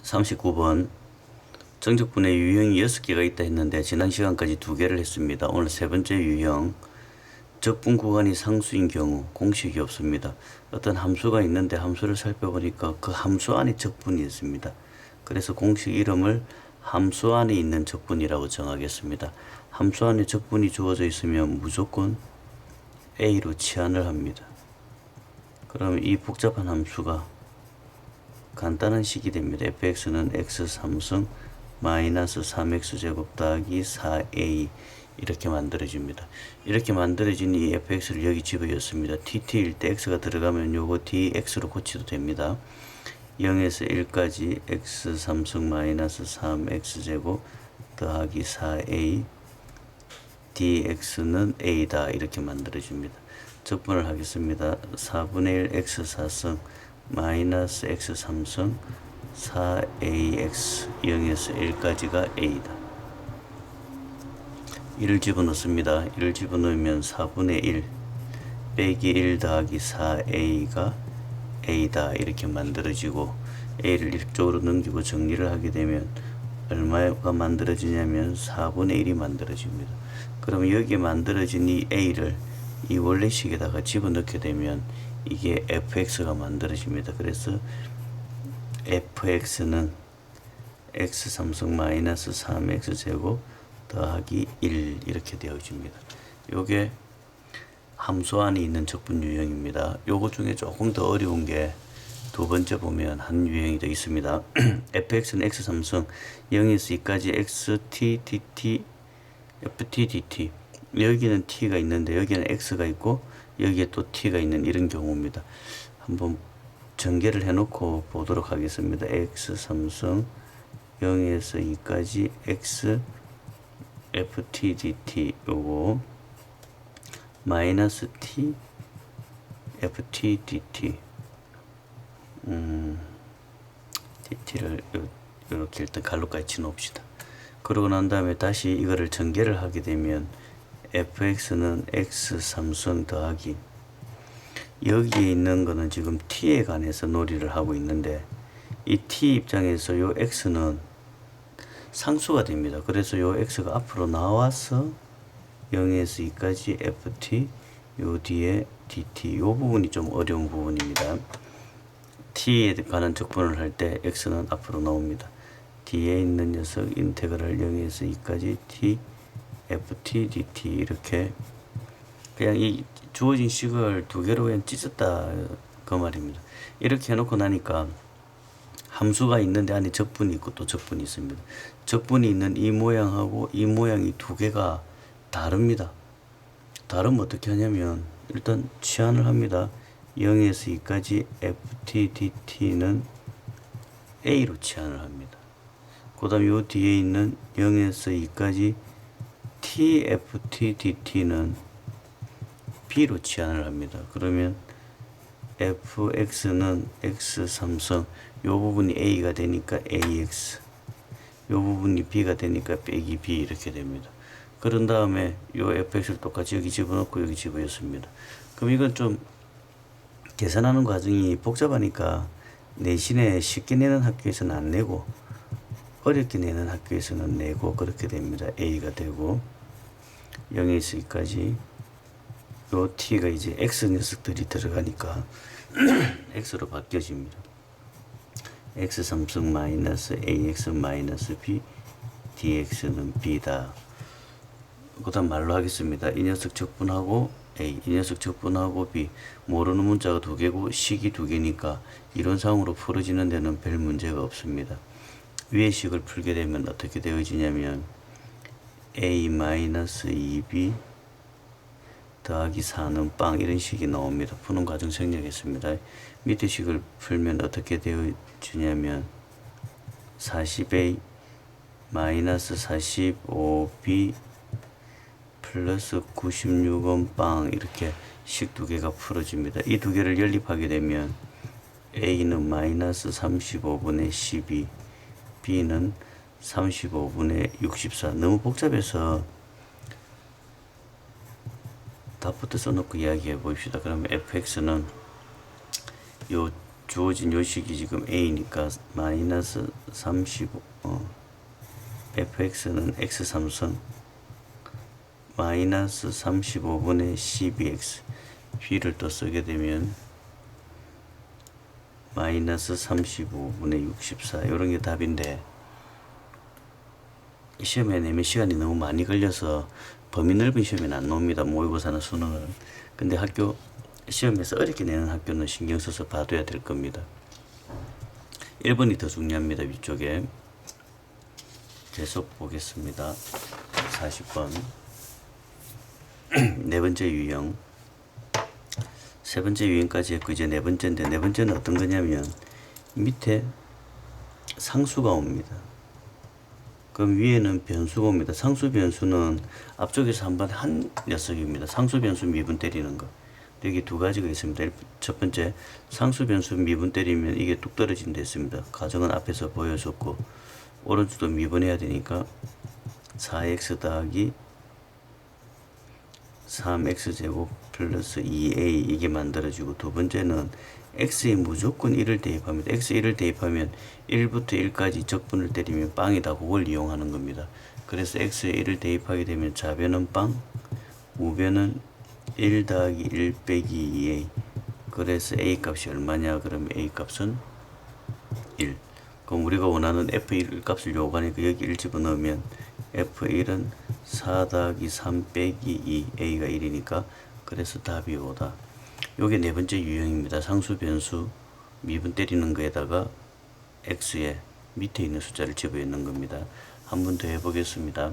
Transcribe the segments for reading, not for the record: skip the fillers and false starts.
39번 정적분의 유형이 6개가 있다 했는데 지난 시간까지 2개를 했습니다. 오늘 세 번째 유형 적분 구간이 상수인 경우 공식이 없습니다. 어떤 함수가 있는데 함수를 살펴보니까 그 함수 안에 적분이 있습니다. 그래서 공식 이름을 함수 안에 있는 적분이라고 정하겠습니다. 함수 안에 적분이 주어져 있으면 무조건 A로 치환을 합니다. 그럼 이 복잡한 함수가 간단한 식이 됩니다. fx는 x 3승 마이너스 3x제곱 더하기 4a 이렇게 만들어집니다. 이렇게 만들어진 이 fx를 여기 집어넣습니다. tt일 때 x가 들어가면 요거 dx로 고치도 됩니다. 0에서 1까지 x 3승 마이너스 3x제곱 더하기 4a dx는 a다 이렇게 만들어집니다. 적분을 하겠습니다. 4분의 1 x 4승 마이너스 x 3승 4ax 0에서 1까지가 a다. 1을 집어넣습니다. 1을 집어넣으면 4분의 1 빼기 1 더하기 4a가 a다 이렇게 만들어지고 a를 이쪽으로 넘기고 정리를 하게 되면 얼마가 만들어지냐면 4분의 1이 만들어집니다. 그럼 여기에 만들어진 이 a를 이 원래식에다가 집어넣게 되면 이게 fx가 만들어집니다. 그래서 fx는 x 3승 마이너스 3x제곱 더하기 1 이렇게 되어집니다. 요게 함수 안에 있는 적분 유형입니다. 요거 중에 조금 더 어려운 게 두 번째 보면 한 유형이 더 있습니다. fx는 x 3승 0에서 2까지 xt dt ft dt 여기는 t가 있는데 여기는 x가 있고 여기에 또 t가 있는 이런 경우입니다. 한번 전개를 해놓고 보도록 하겠습니다. x 3승 0에서 2까지 x ft dt 요거 마이너스 t ft dt dt를 이렇게 일단 갈로까지 치놓읍시다. 그러고 난 다음에 다시 이거를 전개를 하게 되면 fx는 x 3승 더하기 여기에 있는 거는 지금 t에 관해서 놀이를 하고 있는데 이 t 입장에서 요 x는 상수가 됩니다. 그래서 요 x가 앞으로 나와서 0에서 2까지 ft 요 뒤에 dt 요 부분이 좀 어려운 부분입니다. t에 관한 적분을 할 때 x는 앞으로 나옵니다. 뒤에 있는 녀석 인테그랄 0에서 2까지 t ft dt 이렇게 그냥 이 주어진 식을 두 개로 그냥 찢었다 그 말입니다. 이렇게 해놓고 나니까 함수가 있는데 안에 적분이 있고 또 적분이 있습니다. 적분이 있는 이 모양하고 이 모양이 두 개가 다릅니다. 다르면 어떻게 하냐면 일단 치환을 합니다. 0에서 2까지 ft dt는 a로 치환을 합니다. 그 다음 요 뒤에 있는 0에서 2까지 tft dt는 b로 치환을 합니다. 그러면 fx는 x 3승 요 부분이 a가 되니까 ax 요 부분이 b가 되니까 빼기 b 이렇게 됩니다. 그런 다음에 요 fx를 똑같이 여기 집어넣고 여기 집어넣습니다. 그럼 이건 좀 계산하는 과정이 복잡하니까 내신에 쉽게 내는 학교에서는 안 내고 어렵게 내는 학교에서는 내고 그렇게 됩니다. a가 되고 0에서 2까지 요 t가 이제 x 녀석들이 들어가니까 x로 바뀌어집니다. x 3승 마이너스 ax 마이너스 b dx는 b다. 그 다음 말로 하겠습니다. 이 녀석 적분하고 a, 이 녀석 적분하고 b 모르는 문자가 두 개고 식이 두 개니까 이론상으로 풀어지는 데는 별 문제가 없습니다. 위의 식을 풀게 되면 어떻게 되어지냐면 a 마이너스 2b 더하기 4는 빵 이런 식이 나옵니다. 푸는 과정 생략했습니다. 밑에 식을 풀면 어떻게 되어지냐면 40a 마이너스 45b 플러스 96은 빵 이렇게 식 두 개가 풀어집니다. 이 두 개를 연립하게 되면 a는 마이너스 35분의 12 b는 35분의 64 너무 복잡해서 답부터 써놓고 이야기해 봅시다. 그러면 fx는 요 주어진 요식이 지금 a니까 마이너스 35 fx는 x3승 마이너스 35분의 12x b를 또 쓰게 되면 마이너스 35분의 64 이런 게 답인데 시험에 내면 시간이 너무 많이 걸려서 범위 넓은 시험에는 안 나옵니다. 모의고사나 수능은. 근데 학교 시험에서 어렵게 내는 학교는 신경 써서 봐둬야 될 겁니다. 1번이 더 중요합니다. 위쪽에 계속 보겠습니다. 40번 네 번째 유형 세 번째 유형까지 했고 이제 네 번째인데 네 번째는 어떤 거냐면 밑에 상수가 옵니다. 그럼 위에는 변수가 옵니다. 상수 변수는 앞쪽에서 한번 한 녀석입니다. 상수 변수 미분 때리는 거. 여기 두 가지가 있습니다. 첫 번째 상수 변수 미분 때리면 이게 뚝 떨어진다 했습니다. 가정은 앞에서 보여줬고 오른쪽도 미분해야 되니까 4x 더하기 3x제곱 플러스 2a 이게 만들어지고 두 번째는 x에 무조건 1을 대입합니다. x에 1을 대입하면 1부터 1까지 적분을 때리면 빵이다. 그걸 이용하는 겁니다. 그래서 x에 1을 대입하게 되면 좌변은 빵, 우변은 1 더하기 1 빼기 2a 그래서 a 값이 얼마냐 그러면 a 값은 1 그럼 우리가 원하는 f1 값을 요구하니까 여기 1 집어넣으면 f1은 4 더하기 3 빼기 2 a가 1이니까 그래서 답이 5다. 요게 네 번째 유형입니다. 상수 변수 미분 때리는 거에다가 x에 밑에 있는 숫자를 집어넣는 겁니다. 한 번 더 해보겠습니다.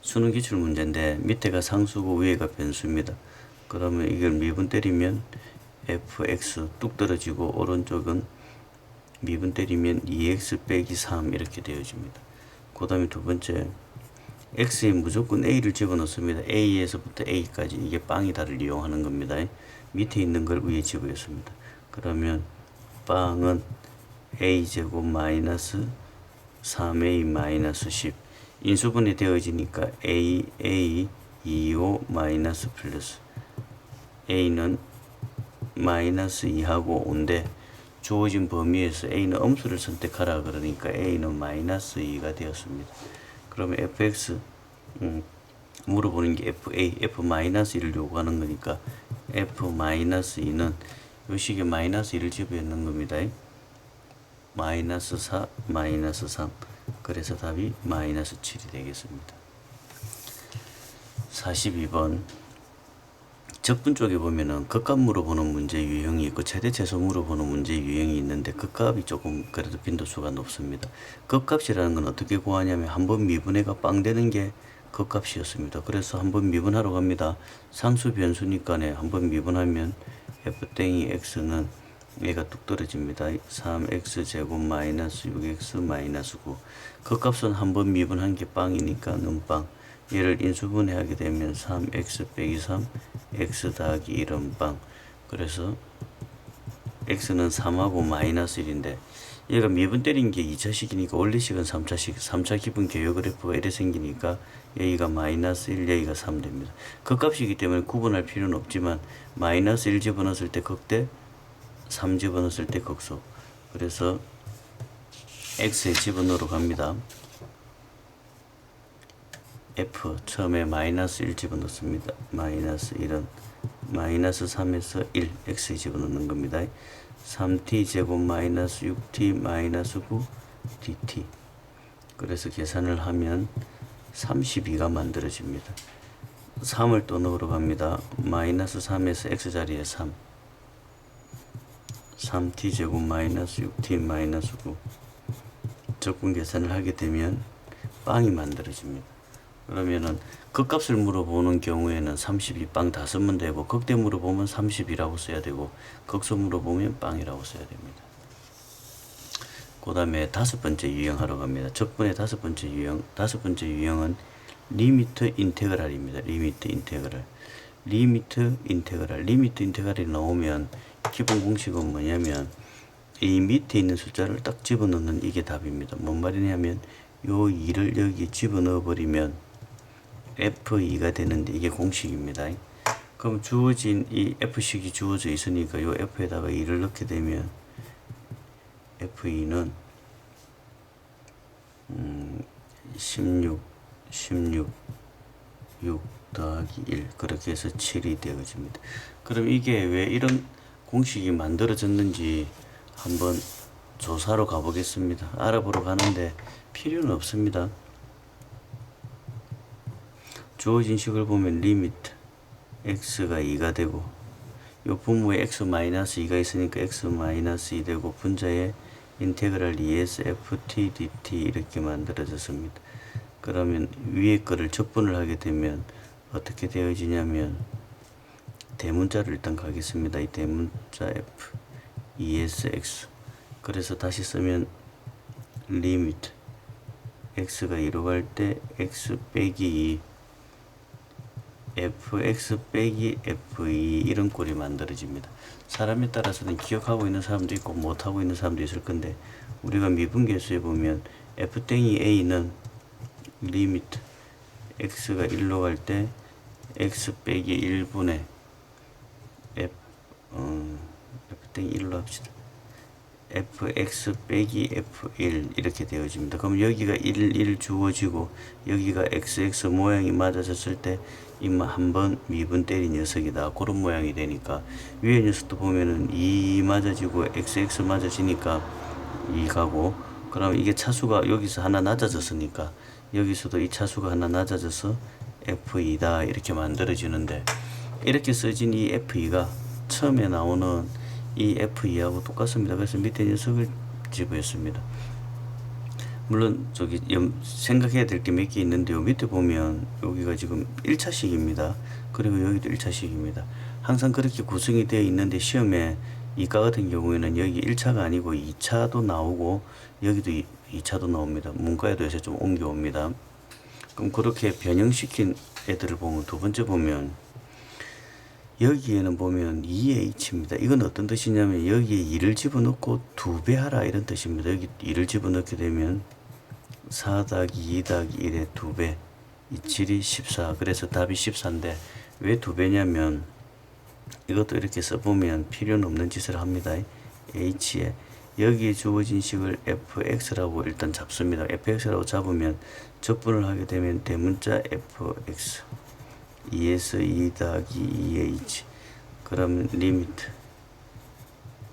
수능 기출 문제인데 밑에가 상수고 위에가 변수입니다. 그러면 이걸 미분 때리면 fx 뚝 떨어지고 오른쪽은 미분 때리면 2x 빼기 3 이렇게 되어집니다. 그 다음에 두 번째 x에 무조건 a를 집어넣습니다. a에서부터 a까지 이게 빵이다를 이용하는 겁니다. 밑에 있는 걸 위에 집어넣습니다. 그러면 빵은 a제곱 마이너스 3a 마이너스 10 인수분해 되어지니까 a 25 마이너스 플러스 a는 마이너스 2하고 5인데 주어진 범위에서 a는 음수를 선택하라 그러니까 a는 마이너스 2가 되었습니다. 그러면 fx 물어보는 게 f-1을 요구하는 거니까 f-2는 요 식에 마이너스 1을 집어넣는 겁니다. 마이너스 4, 마이너스 3 그래서 답이 마이너스 7이 되겠습니다. 42번 적분 쪽에 보면은 극값 물어보는 문제 유형이 있고 최대 최소 물어보는 문제 유형이 있는데 극값이 조금 그래도 빈도수가 높습니다. 극값이라는 건 어떻게 구하냐면 한번 미분해가 빵 되는 게 극값이었습니다. 그래서 한번 미분하러 갑니다. 상수 변수니까네 한번 미분하면 f' x는 얘가 뚝 떨어집니다. 3x 제곱 마이너스 6x 마이너스 9 극값은 한번 미분한 게 빵이니까 는빵 얘를 인수분해하게 되면 3x 빼기 3 x 더하기 1은 빵 그래서 x는 3하고 마이너스 1인데 얘가 미분 때린 게 2차식이니까 원래식은 3차식 3차 기분 개요 그래프가 이래 생기니까 여기가 마이너스 1 여기가 3 됩니다. 극값이기 때문에 구분할 필요는 없지만 마이너스 1 집어넣었을 때 극대 3 집어넣었을 때 극소 그래서 x에 집어넣으러 갑니다. f 처음에 마이너스 1 집어넣습니다. 마이너스 1은 마이너스 3에서 1 x에 집어넣는 겁니다. 3t 제곱 마이너스 6t 마이너스 9 dt 그래서 계산을 하면 32가 만들어집니다. 3을 또 넣으러 갑니다. 마이너스 3에서 x 자리에 3t 제곱 마이너스 6t 마이너스 9 적분 계산을 하게 되면 빵이 만들어집니다. 그러면은 극값을 물어보는 경우에는 32 빵 5번 되고 극대 물어보면 30이라고 써야 되고 극소 물어보면 빵이라고 써야 됩니다. 그 다음에 다섯 번째 유형 하러 갑니다. 적분의 다섯 번째 유형은 리미트 인테그랄입니다. 리미트 인테그랄이 나오면 기본 공식은 뭐냐면 이 밑에 있는 숫자를 딱 집어넣는 이게 답입니다. 뭔 말이냐면 요 2를 여기 집어넣어 버리면 f2가 되는데 이게 공식입니다. 그럼 주어진 이 F식이 주어져 있으니까 요 F에다가 2를 넣게 되면 F2는 16, 6 더하기 1 그렇게 해서 7이 되어집니다. 그럼 이게 왜 이런 공식이 만들어졌는지 한번 조사로 가보겠습니다. 알아보러 가는데 필요는 없습니다. 주어진 식을 보면 리미트 x가 2가 되고 요 분모에 x-2가 있으니까 x-2 되고 분자에 인테그랄 2에서 ft dt 이렇게 만들어졌습니다. 그러면 위에 거를 적분을 하게 되면 어떻게 되어지냐면 대문자를 일단 가겠습니다. 이 대문자 f 2s x 그래서 다시 쓰면 리미트 x가 2로 갈 때 x 빼기 2 fx 빼기 f2 이런 꼴이 만들어집니다. 사람에 따라서는 기억하고 있는 사람도 있고 못하고 있는 사람도 있을 건데 우리가 미분계수에 보면 f땡이 a는 리미트 x가 1로 갈 때 x 빼기 1분의 f땡이 1로 합시다. fx 빼기 f1 이렇게 되어집니다. 그럼 여기가 1 주어지고 여기가 xx 모양이 맞아졌을 때 이마 한번 미분 때린 녀석이다 그런 모양이 되니까 위에 녀석도 보면은 2 맞아지고 xx 맞아지니까 2 가고 그럼 이게 차수가 여기서 하나 낮아졌으니까 여기서도 이 차수가 하나 낮아져서 f2다 이렇게 만들어지는데 이렇게 써진 이 f2가 처음에 나오는 이 F2하고 똑같습니다. 그래서 밑에 녀석을 집어했습니다. 물론 저기 생각해야 될 게 몇 개 있는데요. 밑에 보면 여기가 지금 1차식입니다. 그리고 여기도 1차식입니다. 항상 그렇게 구성이 되어 있는데 시험에 이과 같은 경우에는 여기 1차가 아니고 2차도 나오고 여기도 2차도 나옵니다. 문과에도 요새 좀 옮겨옵니다. 그럼 그렇게 변형시킨 애들을 보면 두 번째 보면 여기에는 보면 2h입니다. 이건 어떤 뜻이냐면 여기에 2를 집어넣고 2배 하라 이런 뜻입니다. 여기 2를 집어넣게 되면 4 더하기 2 더하기 1의 2배 27이 14 그래서 답이 14인데 왜 2배냐면 이것도 이렇게 써보면 필요는 없는 짓을 합니다. h에 여기에 주어진 식을 fx라고 일단 잡습니다. fx라고 잡으면 적분을 하게 되면 대문자 fx 2에서 2 더하기 2h 그러면 리미트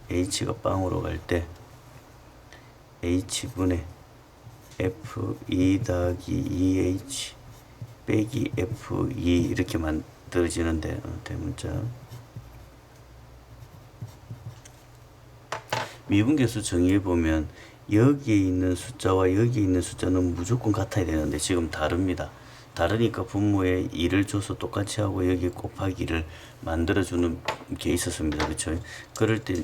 h가 빵으로 갈 때 h분의 f2 더하기 2h 빼기 f2 이렇게 만들어지는데 대문자 미분계수 정의해보면 여기에 있는 숫자와 여기에 있는 숫자는 무조건 같아야 되는데 지금 다릅니다. 다르니까 분모에 2를 줘서 똑같이 하고 여기 곱하기 2를 만들어주는 게 있었습니다. 그쵸? 그럴 때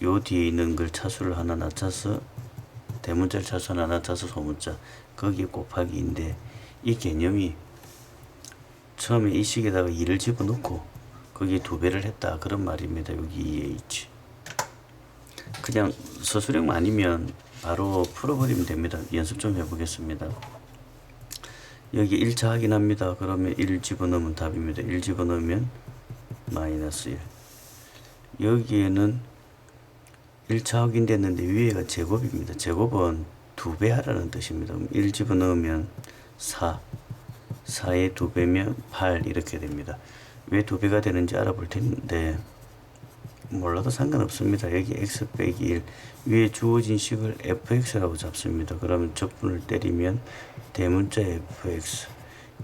요 뒤에 있는 걸 차수를 하나 낮춰서 대문자를 차수 하나 낮춰서 소문자 거기에 곱하기인데 이 개념이 처음에 이 식에다가 2를 집어넣고 거기에 2배를 했다 그런 말입니다. 여기 2h 그냥 서술형 아니면 바로 풀어버리면 됩니다. 연습 좀 해보겠습니다. 여기 1차 확인합니다. 그러면 1 집어넣으면 답입니다. 1 집어넣으면 마이너스 1 여기에는 1차 확인됐는데 위에가 제곱입니다. 제곱은 2배 하라는 뜻입니다. 그럼 1 집어넣으면 4 4의 2배면 8 이렇게 됩니다. 왜 2배가 되는지 알아볼 텐데 몰라도 상관없습니다. 여기 x 빼기 1 위에 주어진 식을 fx라고 잡습니다. 그러면 적분을 때리면 대문자 fx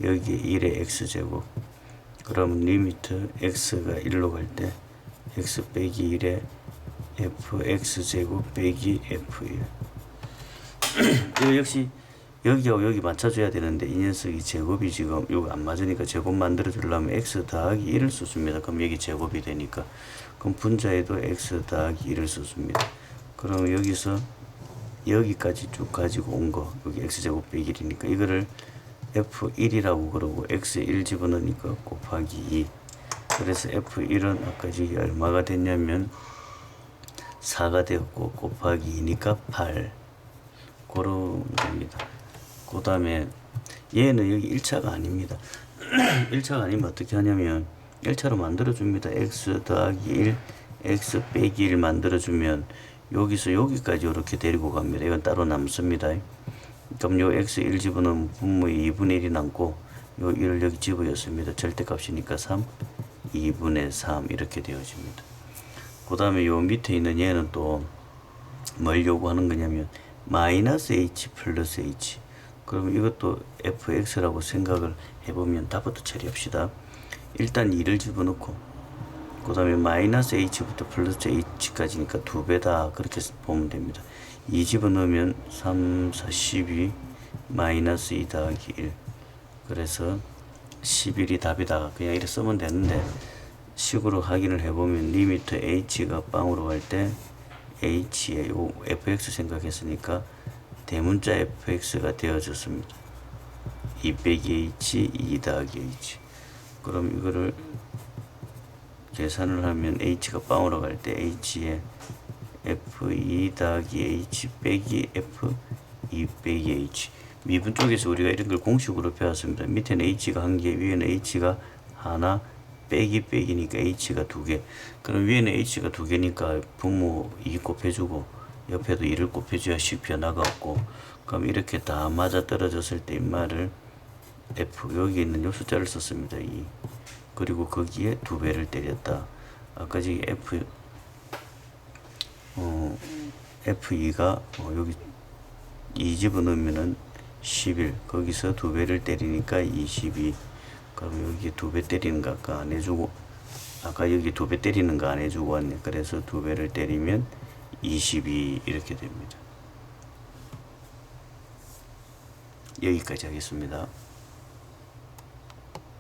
여기 1의 x제곱 그러면 리미트 x가 1로 갈 때 x 빼기 1의 fx제곱 빼기 f1 이거 역시 여기하고 여기 맞춰줘야 되는데 이 녀석이 제곱이 지금 여기 안 맞으니까 제곱 만들어 주려면 x 더하기 1을 써줍니다. 그럼 여기 제곱이 되니까 그럼 분자에도 x 더하기 1을 써줍니다. 그럼 여기서 여기까지 쭉 가지고 온 거 여기 x제곱 빼기 1이니까 이거를 f1이라고 그러고 x에 1 집어넣으니까 곱하기 2 그래서 f1은 아까 저기 얼마가 됐냐면 4가 되었고 곱하기 2니까 8 그런 겁니다. 그 다음에 얘는 여기 1차가 아닙니다. 1차가 아니면 어떻게 하냐면 1차로 만들어줍니다. x 더하기 1, x 빼기 1 만들어주면 여기서 여기까지 이렇게 데리고 갑니다. 이건 따로 남습니다. 그럼 요 x 1 집어넣으면 분모의 2분의 1이 남고 요 1을 여기 집어였습니다. 절대값이니까 3, 2분의 3 이렇게 되어집니다. 그 다음에 요 밑에 있는 얘는 또 뭘 요구하는 거냐면 마이너스 h 플러스 h. 그럼 이것도 fx라고 생각을 해보면 답부터 처리합시다. 일단 2를 집어넣고 그 다음에 마이너스 h부터 플러스 h까지니까 2배다 그렇게 보면 됩니다. 2 집어넣으면 3, 4, 12 마이너스 2 더하기 1 그래서 11이 답이다. 그냥 이렇게 쓰면 되는데 식으로 확인을 해보면 리미트 h가 빵으로 갈 때 h에 요 fx 생각했으니까 대문자 fx가 되어졌습니다. 2 빼기 h, 2 더하기 h. 그럼 이거를 계산을 하면 h가 빵으로 갈 때 h에 f2 더하기 h 빼기 f2 빼기 h. 미분 쪽에서 우리가 이런 걸 공식으로 배웠습니다. 밑에는 h가 1개, 위에는 h가 하나, 빼기 빼기니까 h가 2개. 그럼 위에는 h가 2개니까 분모 2 곱해주고 옆에도 1을 곱해줘야 식 변화가 없고, 그럼 이렇게 다 맞아 떨어졌을 때 이 말을 f 여기 있는 요 숫자를 썼습니다. 2. 그리고 거기에 2배를 때렸다. 아까 저기 f2가 여기 2 집어넣으면은 11, 거기서 2배를 때리니까 22. 그럼 여기 2배 때리는 거 아까 안 해주고, 아까 여기 2배 때리는 거 안 해주고 왔네. 그래서 2배를 때리면 22 이렇게 됩니다. 여기까지 하겠습니다.